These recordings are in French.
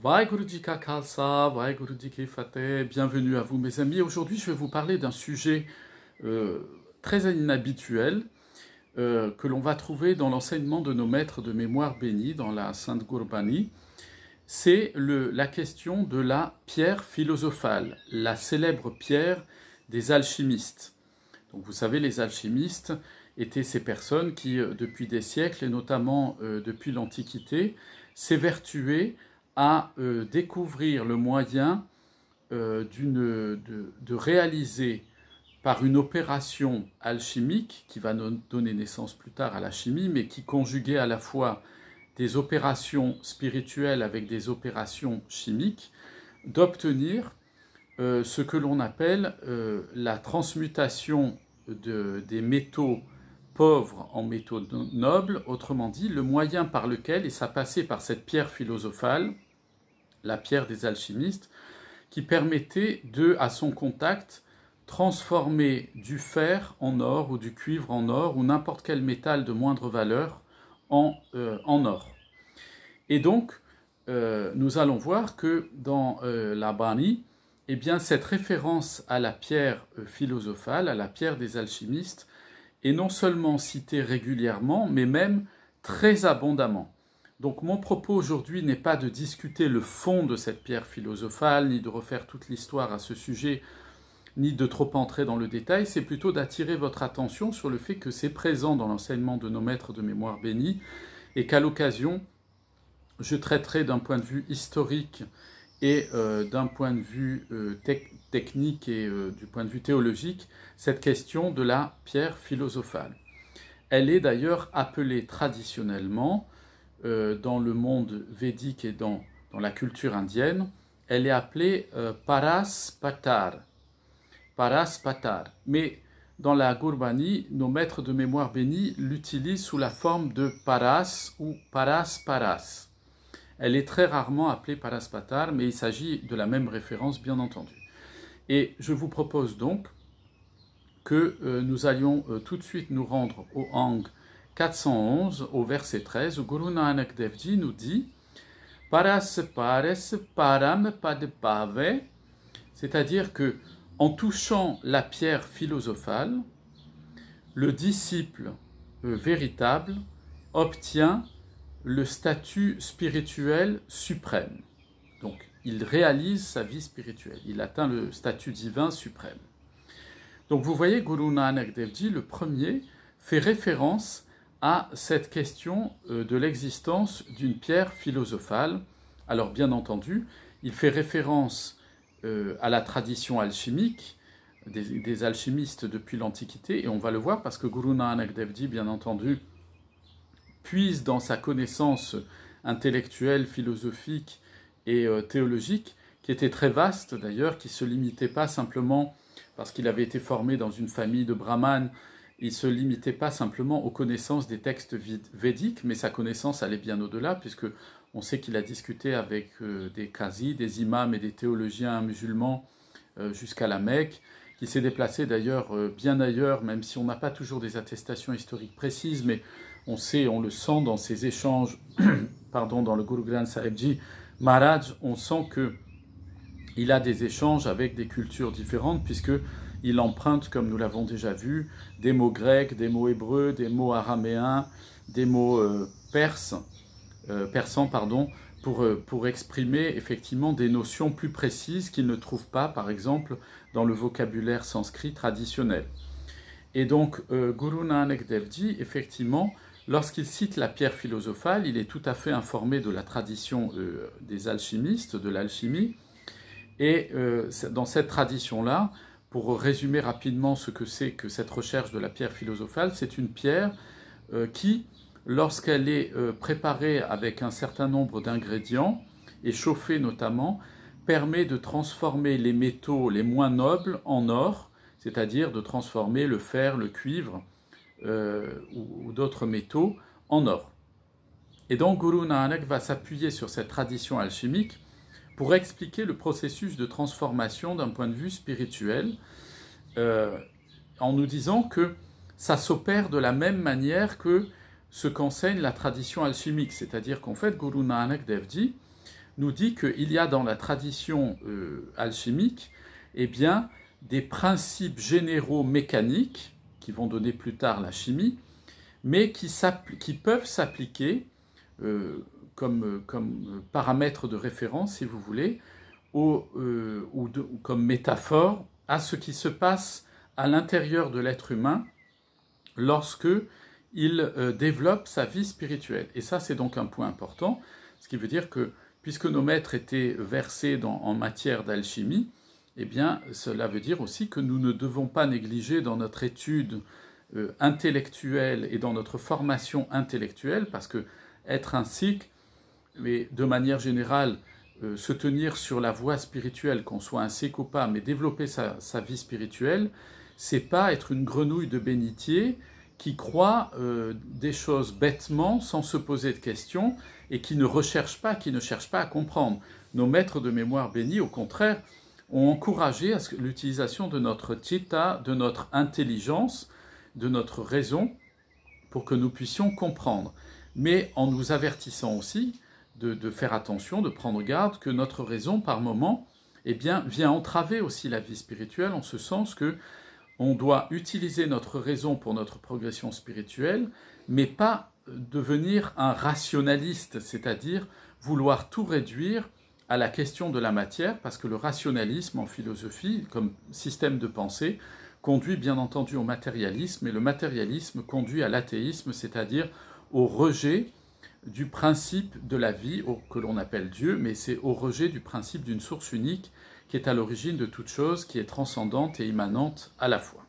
Vaheguruji Ka Khalsa, Vaheguruji Ki Fateh, bienvenue à vous mes amis. Aujourd'hui je vais vous parler d'un sujet très inhabituel que l'on va trouver dans l'enseignement de nos maîtres de mémoire bénis dans la Sainte Gurbani. C'est la question de la pierre philosophale, la célèbre pierre des alchimistes. Donc vous savez, les alchimistes étaient ces personnes qui, depuis des siècles, et notamment depuis l'Antiquité, s'évertuaient à découvrir le moyen de réaliser par une opération alchimique, qui va donner naissance plus tard à la chimie, mais qui conjuguait à la fois des opérations spirituelles avec des opérations chimiques, d'obtenir ce que l'on appelle la transmutation des métaux pauvres en métaux nobles, autrement dit, le moyen par lequel, et ça passait par cette pierre philosophale, la pierre des alchimistes, qui permettait à son contact, transformer du fer en or ou du cuivre en or ou n'importe quel métal de moindre valeur en or. Et donc, nous allons voir que dans la Bani, eh bien, cette référence à la pierre philosophale, à la pierre des alchimistes, est non seulement citée régulièrement, mais même très abondamment. Donc mon propos aujourd'hui n'est pas de discuter le fond de cette pierre philosophale, ni de refaire toute l'histoire à ce sujet, ni de trop entrer dans le détail, c'est plutôt d'attirer votre attention sur le fait que c'est présent dans l'enseignement de nos maîtres de mémoire bénis, et qu'à l'occasion, je traiterai d'un point de vue historique et d'un point de vue technique et du point de vue théologique, cette question de la pierre philosophale. Elle est d'ailleurs appelée traditionnellement, dans le monde védique et dans la culture indienne, elle est appelée Paraspatar. Paraspatar. Mais dans la Gurbani, nos maîtres de mémoire bénis l'utilisent sous la forme de Paras ou Parasparas. Elle est très rarement appelée Paraspatar, mais il s'agit de la même référence, bien entendu. Et je vous propose donc que nous allions tout de suite nous rendre au Ang 411, au verset 13, où Guru Nanak Dev Ji nous dit « Paras pares param padpave », c'est-à-dire que en touchant la pierre philosophale, le disciple véritable obtient le statut spirituel suprême. Donc, il réalise sa vie spirituelle, il atteint le statut divin suprême. Donc, vous voyez, Guru Nanak Dev Ji, le premier, fait référence à cette question de l'existence d'une pierre philosophale. Alors, bien entendu, il fait référence à la tradition alchimique des alchimistes depuis l'Antiquité, et on va le voir parce que Guru Nanak Dev Ji, bien entendu, puise dans sa connaissance intellectuelle, philosophique et théologique, qui était très vaste d'ailleurs, qui ne se limitait pas simplement, parce qu'il avait été formé dans une famille de brahmanes, il ne se limitait pas simplement aux connaissances des textes védiques, mais sa connaissance allait bien au-delà, puisque on sait qu'il a discuté avec des qazis, des imams et des théologiens musulmans jusqu'à la Mecque, qui s'est déplacé d'ailleurs bien ailleurs, même si on n'a pas toujours des attestations historiques précises, mais on le sent dans ces échanges, pardon, dans le Guru Granth Sahib Ji Maharaj, on sent qu'il a des échanges avec des cultures différentes, puisqu'il emprunte, comme nous l'avons déjà vu, des mots grecs, des mots hébreux, des mots araméens, des mots persans, pour exprimer effectivement des notions plus précises qu'il ne trouve pas, par exemple, dans le vocabulaire sanskrit traditionnel. Et donc, Guru Nanak Dev Ji, effectivement, lorsqu'il cite la pierre philosophale, il est tout à fait informé de la tradition des alchimistes, de l'alchimie, et dans cette tradition-là, pour résumer rapidement ce que c'est que cette recherche de la pierre philosophale, c'est une pierre qui, lorsqu'elle est préparée avec un certain nombre d'ingrédients, et chauffée notamment, permet de transformer les métaux les moins nobles en or, c'est-à-dire de transformer le fer, le cuivre ou d'autres métaux en or. Et donc Guru Nanak va s'appuyer sur cette tradition alchimique pour expliquer le processus de transformation d'un point de vue spirituel, en nous disant que ça s'opère de la même manière que ce qu'enseigne la tradition alchimique, c'est-à-dire qu'en fait Guru Nanak Dev Ji nous dit qu'il y a dans la tradition alchimique, eh bien, des principes généraux mécaniques, qui vont donner plus tard la chimie, mais qui peuvent s'appliquer comme paramètre de référence, si vous voulez, ou comme métaphore à ce qui se passe à l'intérieur de l'être humain lorsque il développe sa vie spirituelle. Et ça, c'est donc un point important, ce qui veut dire que, puisque nos maîtres étaient versés en matière d'alchimie, eh bien, cela veut dire aussi que nous ne devons pas négliger dans notre étude intellectuelle et dans notre formation intellectuelle, parce que être un sikh, mais de manière générale, se tenir sur la voie spirituelle, qu'on soit un sikh ou pas, mais développer sa vie spirituelle, c'est pas être une grenouille de bénitier qui croit des choses bêtement, sans se poser de questions, et qui ne cherche pas à comprendre. Nos maîtres de mémoire bénis, au contraire, ont encouragé l'utilisation de notre chitta, de notre intelligence, de notre raison, pour que nous puissions comprendre. Mais en nous avertissant aussi de faire attention, de prendre garde, que notre raison, par moment, eh bien, vient entraver aussi la vie spirituelle, en ce sens que on doit utiliser notre raison pour notre progression spirituelle, mais pas devenir un rationaliste, c'est-à-dire vouloir tout réduire à la question de la matière, parce que le rationalisme en philosophie, comme système de pensée, conduit bien entendu au matérialisme, et le matérialisme conduit à l'athéisme, c'est-à-dire au rejet du principe de la vie, que l'on appelle Dieu, mais c'est au rejet du principe d'une source unique qui est à l'origine de toute chose, qui est transcendante et immanente à la fois.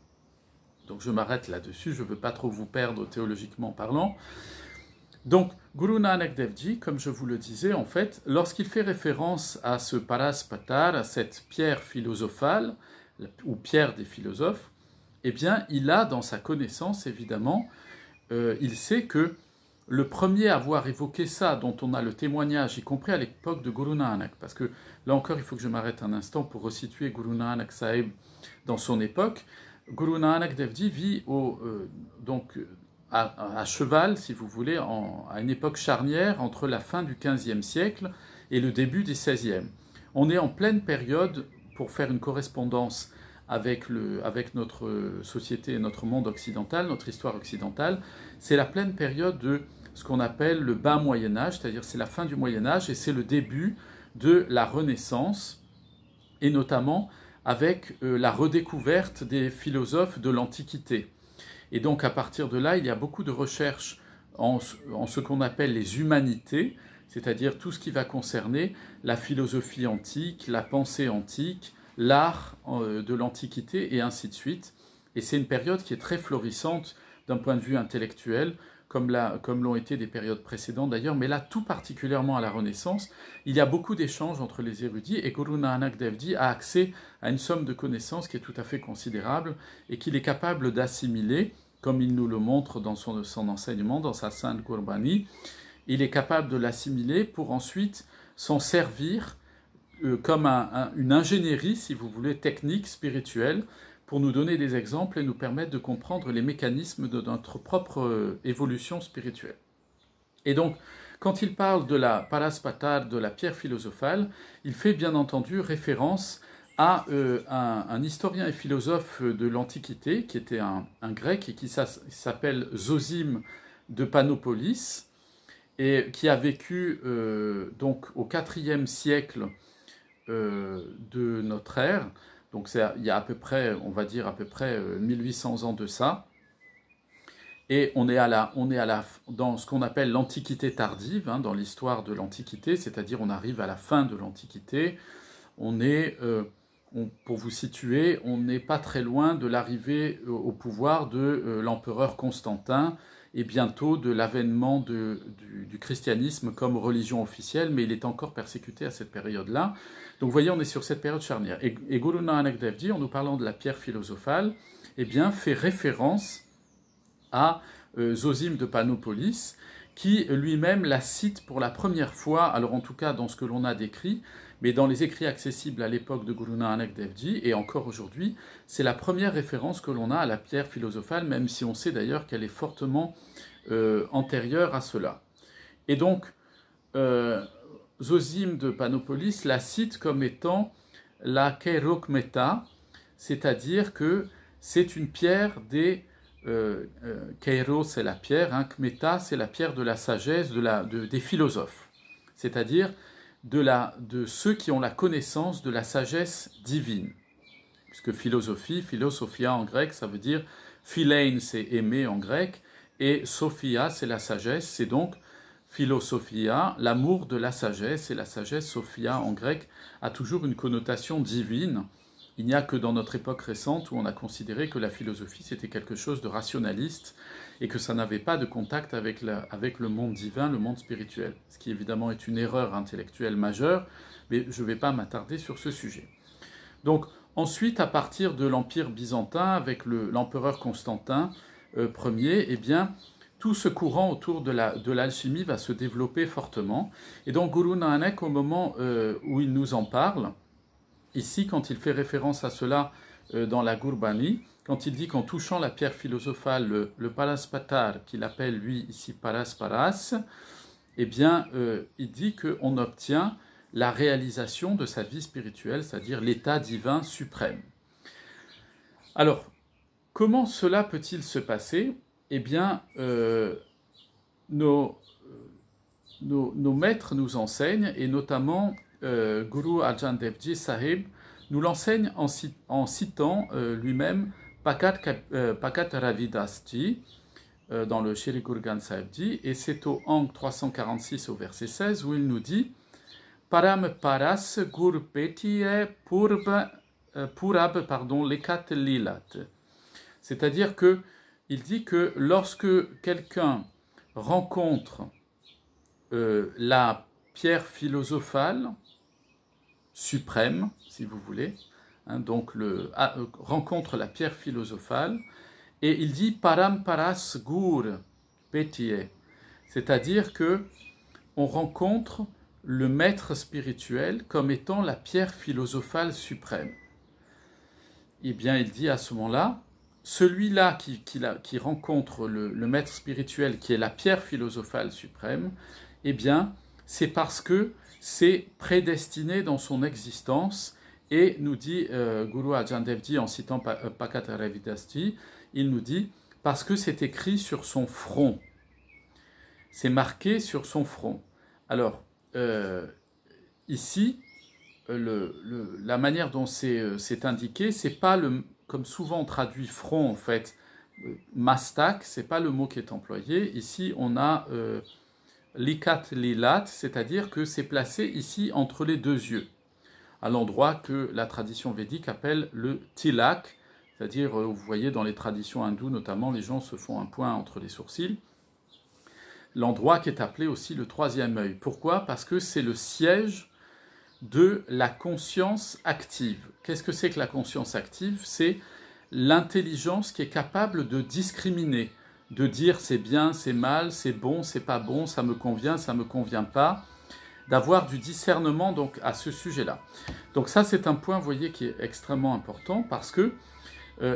Donc je m'arrête là-dessus, je ne veux pas trop vous perdre théologiquement parlant. Donc Guru Nanak Dev Ji, comme je vous le disais, en fait, lorsqu'il fait référence à ce Paraspatar, à cette pierre philosophale, ou pierre des philosophes, eh bien il a dans sa connaissance, évidemment, il sait que le premier à avoir évoqué ça, dont on a le témoignage, y compris à l'époque de Guru Nanak, parce que là encore il faut que je m'arrête un instant pour resituer Guru Nanak Sahib dans son époque. Guru Nanak Dev Ji vit donc à cheval, si vous voulez, à une époque charnière entre la fin du XVe siècle et le début du XVIe. On est en pleine période, pour faire une correspondance avec notre société et notre monde occidental, notre histoire occidentale, c'est la pleine période de ce qu'on appelle le bas Moyen-Âge, c'est-à-dire c'est la fin du Moyen-Âge et c'est le début de la Renaissance, et notamment avec la redécouverte des philosophes de l'Antiquité. Et donc à partir de là, il y a beaucoup de recherches en ce qu'on appelle les humanités, c'est-à-dire tout ce qui va concerner la philosophie antique, la pensée antique, l'art de l'Antiquité et ainsi de suite. Et c'est une période qui est très florissante d'un point de vue intellectuel, comme l'ont été des périodes précédentes d'ailleurs, mais là tout particulièrement à la Renaissance, il y a beaucoup d'échanges entre les érudits et Guru Nanak Dev Ji a accès à une somme de connaissances qui est tout à fait considérable et qu'il est capable d'assimiler, comme il nous le montre dans son enseignement, dans sa sainte Gurbani. Il est capable de l'assimiler pour ensuite s'en servir comme une ingénierie, si vous voulez, technique, spirituelle, pour nous donner des exemples et nous permettre de comprendre les mécanismes de notre propre évolution spirituelle. Et donc, quand il parle de la Paraspatar, de la pierre philosophale, il fait bien entendu référence à un historien et philosophe de l'Antiquité, qui était un grec et qui s'appelle Zosime de Panopolis, et qui a vécu donc au IVe siècle de notre ère. Donc il y a à peu près, on va dire à peu près 1800 ans de ça. Et on est dans ce qu'on appelle l'Antiquité tardive, dans l'histoire de l'Antiquité, c'est-à-dire on arrive à la fin de l'Antiquité. Pour vous situer, on n'est pas très loin de l'arrivée au pouvoir de l'empereur Constantin et bientôt de l'avènement du christianisme comme religion officielle, mais il est encore persécuté à cette période-là. Donc vous voyez, on est sur cette période charnière. Et Guru Nanak Dev Ji, en nous parlant de la pierre philosophale, eh bien, fait référence à Zosime de Panopolis, qui lui-même la cite pour la première fois, alors en tout cas dans ce que l'on a décrit, mais dans les écrits accessibles à l'époque de Guru Nanak Dev Ji, et encore aujourd'hui, c'est la première référence que l'on a à la pierre philosophale, même si on sait d'ailleurs qu'elle est fortement antérieure à cela. Et donc, Zosime de Panopolis la cite comme étant la Keirokmeta, c'est-à-dire que c'est une pierre des... Keiro, c'est la pierre, hein, Kmeta, c'est la pierre de la sagesse des philosophes, c'est-à-dire de ceux qui ont la connaissance de la sagesse divine. Puisque philosophie, philosophia en grec, ça veut dire philein, c'est aimer en grec, et sophia, c'est la sagesse, c'est donc philosophia, l'amour de la sagesse, et la sagesse, sophia en grec, a toujours une connotation divine. Il n'y a que dans notre époque récente où on a considéré que la philosophie c'était quelque chose de rationaliste et que ça n'avait pas de contact avec le monde divin, le monde spirituel. Ce qui évidemment est une erreur intellectuelle majeure, mais je ne vais pas m'attarder sur ce sujet. Donc ensuite, à partir de l'Empire byzantin, avec l'empereur Constantin Ier, eh bien, tout ce courant autour de l'alchimie va se développer fortement. Et donc Guru Nanak, au moment où il nous en parle, ici, quand il fait référence à cela dans la Gurbani, quand il dit qu'en touchant la pierre philosophale, le Paraspatar, qu'il appelle lui ici Parasparas, eh bien, il dit qu'on obtient la réalisation de sa vie spirituelle, c'est-à-dire l'état divin suprême. Alors, comment cela peut-il se passer? Eh bien, nos maîtres nous enseignent, et notamment Guru Arjan Devji Sahib nous l'enseigne en citant lui-même Pakat Ravidasji dans le Shri Guru Granth Sahib Ji, et c'est au Ang 346 au verset 16 où il nous dit Param Paras Gur Petiye Purab Lekat Lilat. C'est-à-dire que il dit que lorsque quelqu'un rencontre la pierre philosophale suprême, si vous voulez, hein, donc rencontre la pierre philosophale, et il dit Param Paras Gur Petiye, c'est-à-dire que on rencontre le maître spirituel comme étant la pierre philosophale suprême. Eh bien, il dit à ce moment-là, celui-là qui rencontre le maître spirituel qui est la pierre philosophale suprême, eh bien, c'est parce que c'est prédestiné dans son existence, et nous dit Guru Arjan Devji en citant Pakat Ravidasji, il nous dit parce que c'est écrit sur son front, c'est marqué sur son front. Alors, ici, la manière dont c'est indiqué, c'est pas comme souvent on traduit front en fait, mastak, c'est pas le mot qui est employé. Ici, on a likat lilat, c'est-à-dire que c'est placé ici entre les deux yeux, à l'endroit que la tradition védique appelle le tilak, c'est-à-dire, vous voyez dans les traditions hindoues notamment, les gens se font un point entre les sourcils, l'endroit qui est appelé aussi le troisième œil. Pourquoi? Parce que c'est le siège de la conscience active. Qu'est-ce que c'est que la conscience active? C'est l'intelligence qui est capable de discriminer, de dire c'est bien, c'est mal, c'est bon, c'est pas bon, ça me me convient pas, d'avoir du discernement donc à ce sujet-là. Donc ça c'est un point, vous voyez, qui est extrêmement important parce que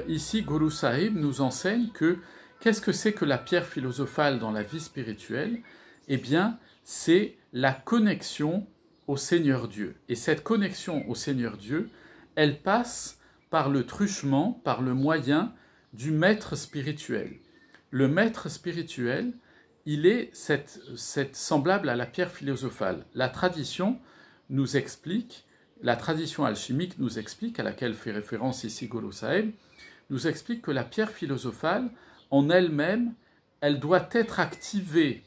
ici Guru Sahib nous enseigne que qu'est-ce que c'est que la pierre philosophale dans la vie spirituelle? Eh bien, c'est la connexion au Seigneur Dieu. Et cette connexion au Seigneur Dieu, elle passe par le truchement, par le moyen du maître spirituel. Le maître spirituel, il est semblable à la pierre philosophale. La tradition nous explique, la tradition alchimique nous explique, à laquelle fait référence ici Guru Sahib, nous explique que la pierre philosophale, en elle-même, elle doit être activée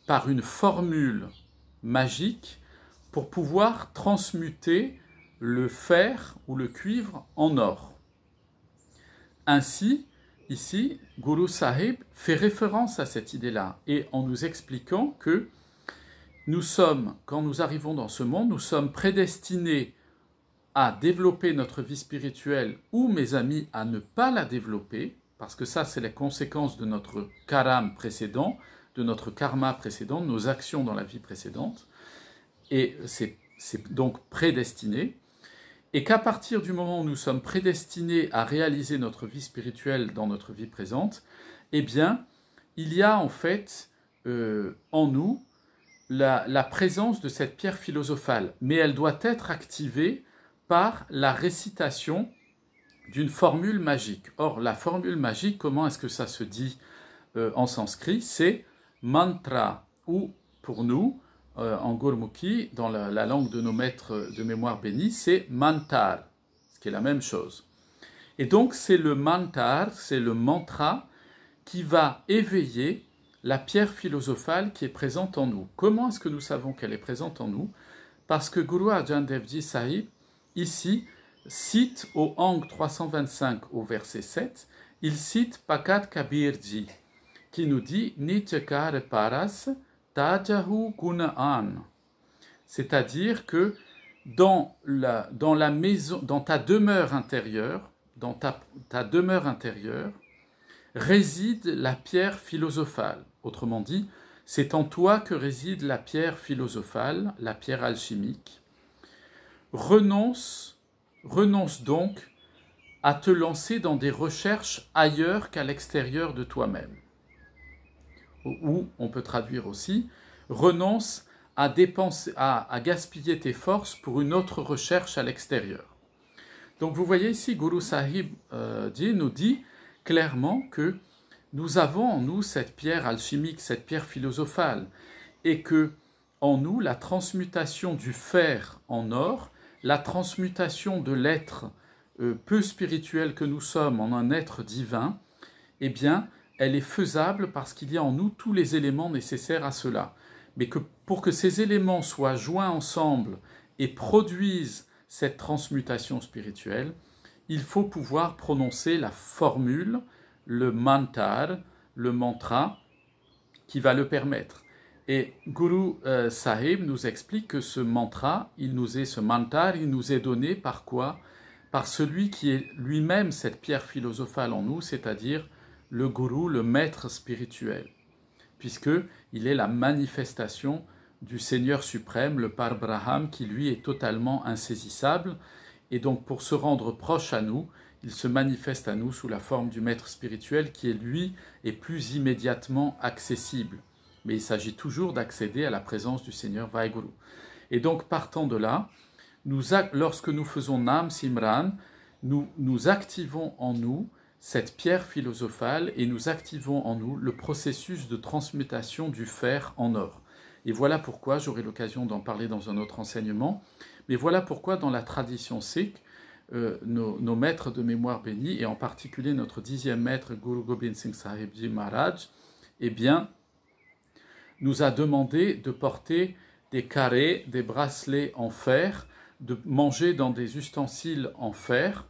par une formule magique pour pouvoir transmuter le fer ou le cuivre en or. Ainsi, ici, Guru Sahib fait référence à cette idée-là, et en nous expliquant que nous sommes, quand nous arrivons dans ce monde, nous sommes prédestinés à développer notre vie spirituelle ou, mes amis, à ne pas la développer, parce que ça, c'est la conséquence de notre karam précédent, de notre karma précédent, de nos actions dans la vie précédente, et c'est donc prédestiné, et qu'à partir du moment où nous sommes prédestinés à réaliser notre vie spirituelle dans notre vie présente, eh bien, il y a en fait en nous la présence de cette pierre philosophale, mais elle doit être activée par la récitation d'une formule magique. Or, la formule magique, comment est-ce que ça se dit en sanskrit? C'est mantra, ou pour nous, en Gurmukhi, dans la langue de nos maîtres de mémoire bénis, c'est mantar, ce qui est la même chose. Et donc, c'est le mantar, c'est le mantra qui va éveiller la pierre philosophale qui est présente en nous. Comment est-ce que nous savons qu'elle est présente en nous? Parce que Guru Arjan Dev Ji Sahib, ici, cite au Ang 325 au verset 7, il cite Pakat Kabirji, qui nous dit Nityakar Paras Tajahu Gunaan. C'est-à-dire que dans la maison, dans ta demeure intérieure, dans ta demeure intérieure, réside la pierre philosophale. Autrement dit, c'est en toi que réside la pierre philosophale, la pierre alchimique. Renonce donc à te lancer dans des recherches ailleurs qu'à l'extérieur de toi-même. Ou on peut traduire aussi, renonce à gaspiller tes forces pour une autre recherche à l'extérieur. Donc vous voyez ici, Guru Sahib nous dit clairement que nous avons en nous cette pierre alchimique, cette pierre philosophale, et que en nous, la transmutation du fer en or, la transmutation de l'être peu spirituel que nous sommes en un être divin, eh bien, elle est faisable parce qu'il y a en nous tous les éléments nécessaires à cela. Mais que pour que ces éléments soient joints ensemble et produisent cette transmutation spirituelle, il faut pouvoir prononcer la formule, le mantar, le mantra, qui va le permettre. Et Guru Sahib nous explique que ce mantra, ce mantar, il nous est donné par quoi? Par celui qui est lui-même cette pierre philosophale en nous, c'est-à-dire le Guru, le maître spirituel, puisqu'il est la manifestation du Seigneur suprême, le Par-Braham, qui lui est totalement insaisissable. Et donc pour se rendre proche à nous, il se manifeste à nous sous la forme du maître spirituel qui, lui, est plus immédiatement accessible. Mais il s'agit toujours d'accéder à la présence du Seigneur Vaheguru. Et donc partant de là, lorsque nous faisons Nam Simran, nous activons en nous cette pierre philosophale et nous activons en nous le processus de transmutation du fer en or. Et voilà pourquoi, j'aurai l'occasion d'en parler dans un autre enseignement, mais voilà pourquoi dans la tradition sikh, nos maîtres de mémoire bénis, et en particulier notre 10e maître, Guru Gobind Singh Sahib Ji Maharaj, eh bien, nous a demandé de porter des carrés, des bracelets en fer, de manger dans des ustensiles en fer,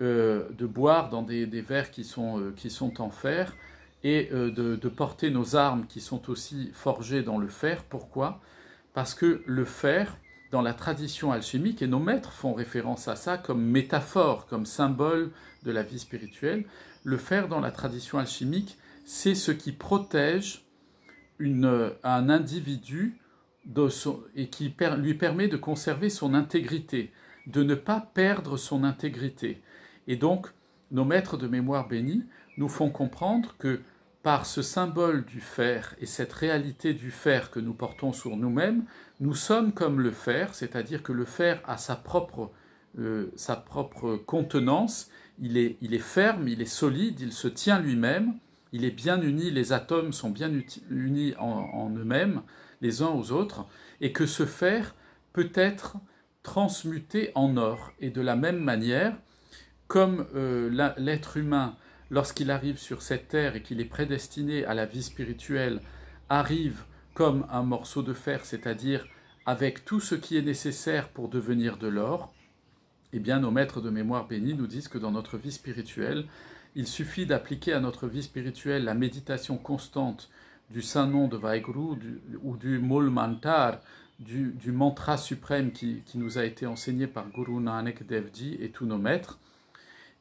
de boire dans des verres qui sont en fer, et de porter nos armes qui sont aussi forgées dans le fer. Pourquoi? Parce que le fer, dans la tradition alchimique, et nos maîtres font référence à ça comme métaphore, comme symbole de la vie spirituelle, le fer dans la tradition alchimique, c'est ce qui protège un individu et qui lui permet de conserver son intégrité, de ne pas perdre son intégrité. Et donc, nos maîtres de mémoire bénis nous font comprendre que par ce symbole du fer et cette réalité du fer que nous portons sur nous-mêmes, nous sommes comme le fer, c'est-à-dire que le fer a sa propre contenance, il est ferme, il est solide, il se tient lui-même, il est bien uni, les atomes sont bien unis en eux-mêmes, les uns aux autres, et que ce fer peut être transmuté en or. Et de la même manière, comme l'être humain, lorsqu'il arrive sur cette terre et qu'il est prédestiné à la vie spirituelle, arrive comme un morceau de fer, c'est-à-dire avec tout ce qui est nécessaire pour devenir de l'or, eh bien nos maîtres de mémoire bénis nous disent que dans notre vie spirituelle, il suffit d'appliquer à notre vie spirituelle la méditation constante du saint nom de Vaheguru ou du Mool Mantar, du mantra suprême qui nous a été enseigné par Guru Nanak Dev Ji et tous nos maîtres.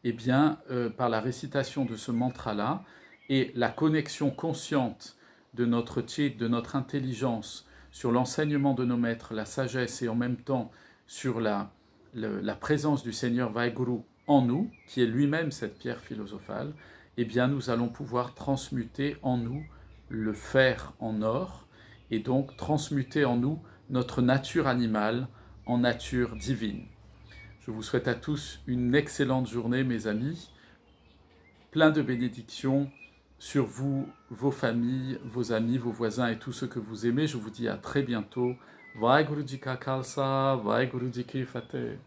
Eh bien, par la récitation de ce mantra-là et la connexion consciente de notre chit, de notre intelligence sur l'enseignement de nos maîtres, la sagesse et en même temps sur la présence du Seigneur Vaheguru en nous, qui est lui-même cette pierre philosophale, eh bien nous allons pouvoir transmuter en nous le fer en or et donc transmuter en nous notre nature animale en nature divine. Je vous souhaite à tous une excellente journée, mes amis, plein de bénédictions sur vous, vos familles, vos amis, vos voisins et tous ceux que vous aimez. Je vous dis à très bientôt. Vaheguru Ji Ka Khalsa, Vaheguru Ji Ki Fateh.